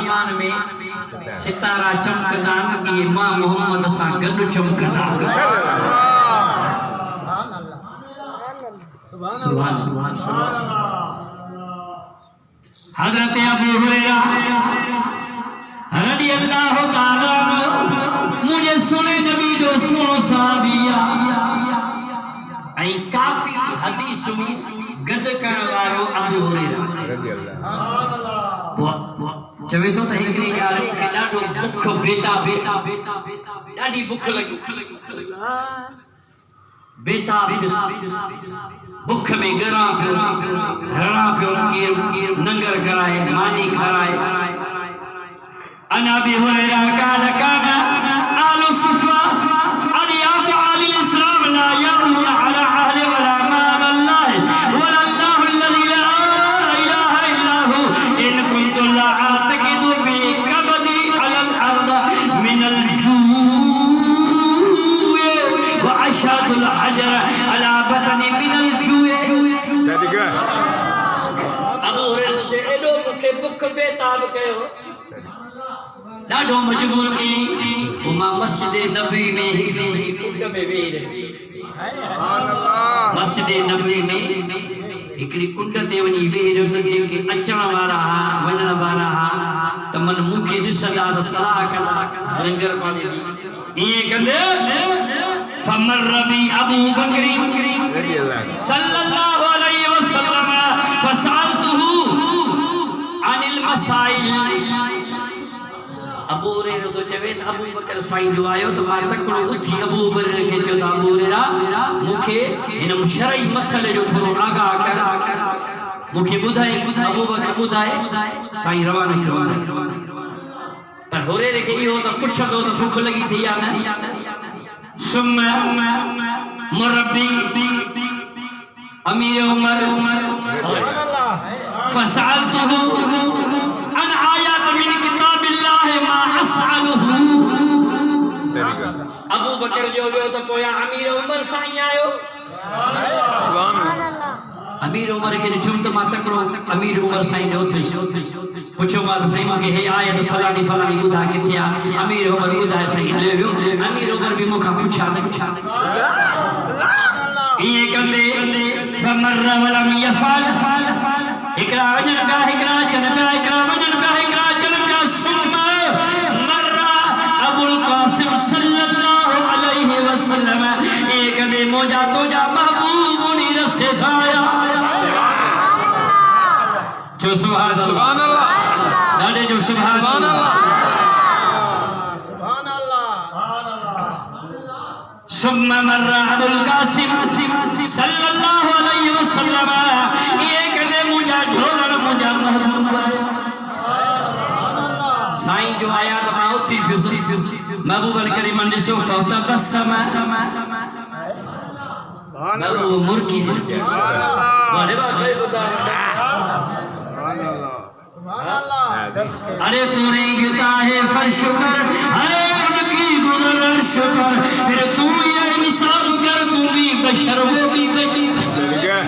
آسمان میں ستارہ چمکدان یہ ماں محمد سا گد چمکدان سبحان اللہ حضرت ابو ہریرہ رضی اللہ تعالیٰ مجھے سنے نبی جو سنو صحابیہ ای کافی حدیث میں گد کرن وارو ابو ہریرہ رضی اللہ چوے تو ہکڑی ڳالھ کہ ڏاڍو بُک بيتاب ڏاڍي بُک لڳي بيتاب بُک میں گراں پيو رڑا پيو کير ننگر کرائے ماني کھرائے انا ابي هريره قال كان آل الصفا اضياف آل الاسلام لا يأمن على اهل ولا مال الله ولا الله الذي لا اله الا هو ان كنت لا اعتقد بكبدي على الارض من الجوع واشهد الحجر على بطني من الجوع ابو هريره سے ایڈو مکھے بُک بيتاب کيو ڈاڈو مجبور کی وما مسجد نبوی میں ہکڑی کنڈ میں وہی رہی مسجد نبوی میں ہکڑی کنڈ تے وñi وہی رہی کہ اچن وارا وڃن وارا تمن مونکي ڏسندا صلاح کندا لنگر پاڻي یہ کندے فمر بي ابو بکر صلی اللہ علیہ وسلم فسألته عن المسائل ابو ہریرہ تو چویت ابو بکر سائیں جو آیو تو ماں تکڑو اٹھی ابو ہریرہ کے جو ابو ہریرہ مکھے انم شرعی مسئلے جو تھورو آگاہ کر مکھے بدھائے ابو بکر بدھائے سائیں روانہ کروانہ پر ہریرہ کے یہ ہوتا پچھا دو تو بھوک لگی تھی یا نہ ثم مربی امیر عمر فسألته عن آیات من کتاب اللہ ما اسألہ ابو بکر جو گئے تو پویا امیر عمر سائیں آئیو امیر عمر کے جمت ماں تکڑو امیر عمر سائیں جو تھی پوچھو ماں تو سائیں کہ ہے آیت فلانی فلانی بدھا کے تھیا امیر عمر بدھا سائیں ہلے بیو امیر عمر بھی مکھا پوچھا یہ کندے فمر ولم یفعل اکرا وجن پیا اکرا چن پیا اکرا وجن پیا اکرا چن پیا ثم مر ابو القاسم صلی اللہ علیہ وسلم ایک دے موجا تو جا محبوب نی رسے سایا جو سبحان اللہ داڑے جو سبحان اللہ ثم مر ابو القاسم صلی اللہ علیہ وسلم ایک دے مجھا ڈھولر مجھا محبوب سائیں جو آیا تو میں اتھی پیسو محبوب الکریم اندسو فوتبسم محبوب مرکی ارے تو رینگتا ہے فرش پر عرش پر پھر تم یہ نصاب کر تم بھی بشر وہ بھی بشر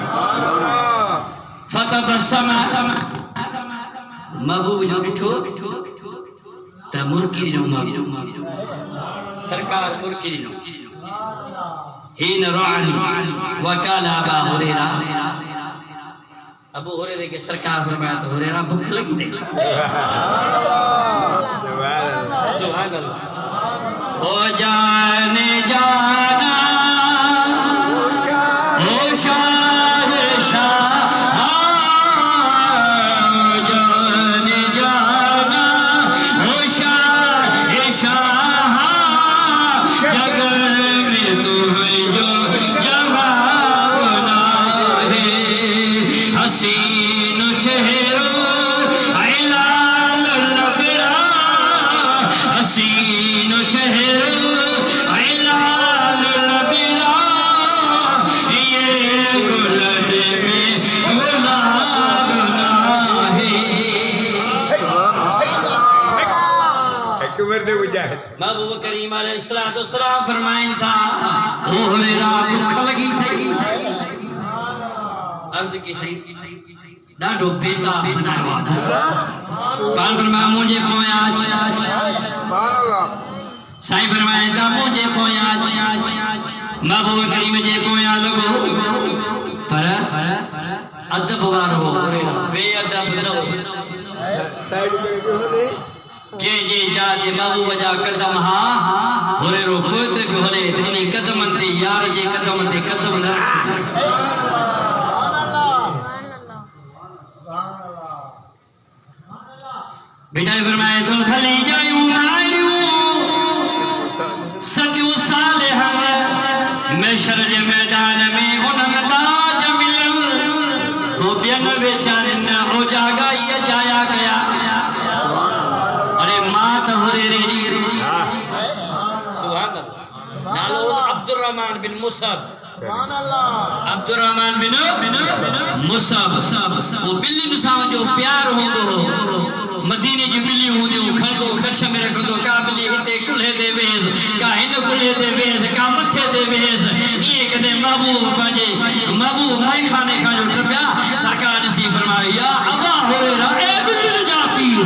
فتبسم محبوب جو بٹھو تا مرکی نو سرکار مرکی نو ہین رعلی وکال ابا ہریرہ ابو ہریرہ کے سرکار فرمایا تو ہریرہ بھوک لگی دے سبحان اللہ او جان جانا او شاہ شاہ او جان جانا او شاہ شاہ جگ میں تمہیں جو جواب نہ ہے حسین چہرو لال لبرا حسین چہرو محبوب کریم علیہ السلام فرمائن تھا ابو ہریرہ بھوک لگی تھی عرض کی شہید ڈاڈو بیتا بنایا پال فرمایا مجھے پویا سائیں فرمایا دا مجھے پویا محبوب کریم جے پویا لگو پر ادب وارو بے ادب نو جے جے جا جے محبوب جا قدم ہاں ہورے رو پوتے بھی ہولے انہیں قدم تے یار جے قدم تے قدم نہ بیٹائی فرمائے تو بھلی جائیوں آئیوں ستیوں صالحہ محشر جے میدان میں انہاں تاج ملن تو بین بیچارن ہو جاگا یہ جایا گیا ارے مات ہورے ریجی سبحان اللہ نالو عبد الرحمن بن مصعب عبد الرحمن بن مصعب وہ بلی نساں جو پیار ہوں دو مدینے جو بلی ہوں جو کھڑ دو کچھ میں رکھ دو کا بلی ہتے کلھے دے بیز کا ہن کلھے دے بیز کا مچھے دے بیز یہ کدے محبوب پاجے محبوب مائی خانے کا جو ٹرپیا سرکار جسی فرمایا یا ابا ہریرہ اے بلی نجا پیو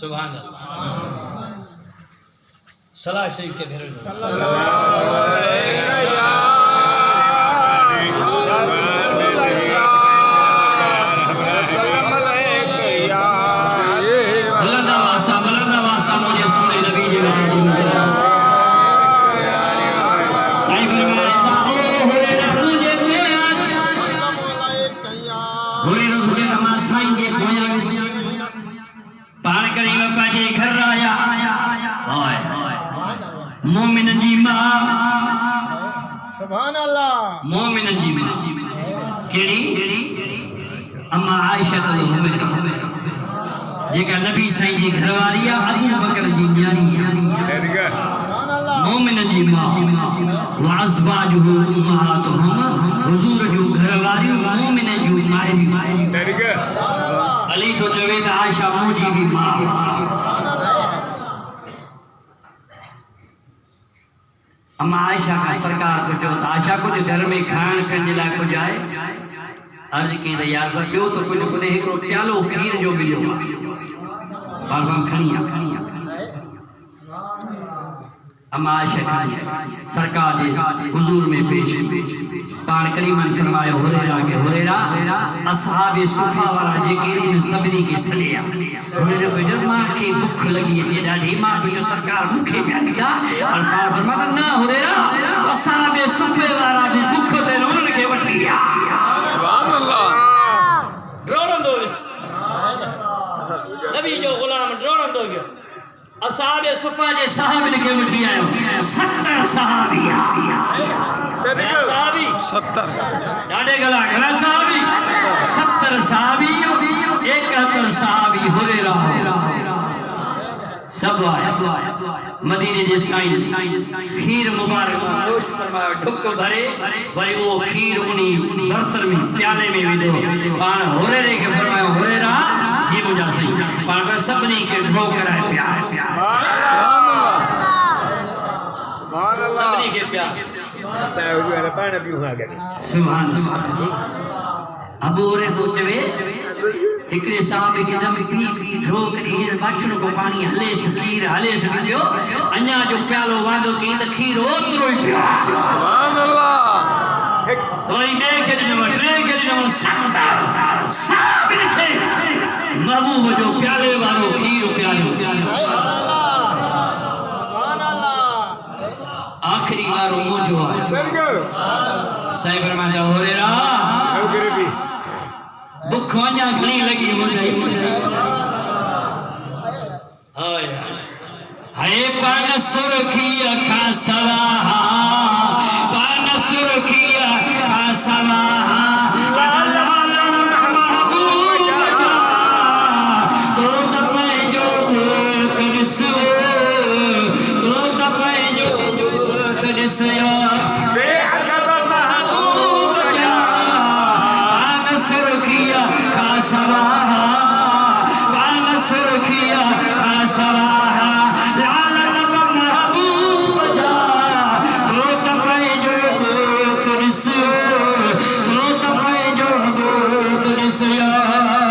سبحان اللہ صلاح شریف کے بھیرے بلندہ واسا مجھے سنے نبی جی سائیں فرمائے مجھے پویاچ ہریرہ دھوگے نماز سائیں جے پویاچ پار کریم پاجے گھر آیا مومن جی ماں سبحان اللہ مومن جی ماں کیڑی اما عائشہ الحمیرہ جیکا نبی سائیں جی گھرواریا ابو بکر جی نیاری مومن جی ماں وعزواجہ امہاتہم حضور جو گھرواری مومن جو مائری علی تو جوید عائشہ موجی بھی ماں اما عائشہ کا سرکار کو جو عائشہ کچھ گھر میں کھان پین جلا کو جائے عرض کی تو یار صاحب جو تو کچھ کنے ایک پیالو کھیر جو ملیو باربام کھنیا اما عائشہ سرکار جی حضور میں پیش پان کریمن فرمائے ہریرہ کے ہریرہ اصحاب صفہ والا جے کیری میں سبنی کے سلیا ہریرہ کو جب ماں کی بکھ لگی ہے ڈاڑھی ماں بھی جو سرکار بکھے پیاری دا اور پان فرماتا نا ہریرہ اصحاب صفہ والا بھی بکھ دے انہوں کے وٹھیا سبحان اللہ ڈرون دو اس نبی جو غلام ڈرون دو گیا اصحاب صفہ جے صحاب لکھے اٹھی آئے 70 صحابی صحابی 70 ڈاڑے گلا گھرہ صحابی 70 صحابی 71 صحابی ہریرہ سب آئے مدینے جے سائن خیر مبارک روش فرمایا ڈھک بھرے وری وہ خیر انہی برتر میں پیالے میں بھی دو پان ہریرہ کے فرمایا ہریرہ جی مجھا سہی پان پر سبنی کے ڈھو کرائے پیار سبنی کے پیار سبحان اللہ ابو رے دو چوے اکرے صحابے کے نام پی ڈھو کری بچن کو پانی ہلے سکیر ہلے سکیو انیا جو پیالو واندو کی دا کھیر اوترو ہی پیار سبحان اللہ وہی دیکھے نمبر 70 صحابی لکھے محبوب جو پیالے وارو کھیر پیالو آخری وارو موجو آیا سائیں فرمایا ہریرہ بکھ ونجا گھنی لگی ہو جائی ہائے پان سرخیا کھا سواہا پان سرخیا کھا سواہا بے عقب محبوب جا پان سرخیا کھا سواہا پان سرخیا کھا سواہا لال لب محبوب جا تو تپے جو کنسو اللہ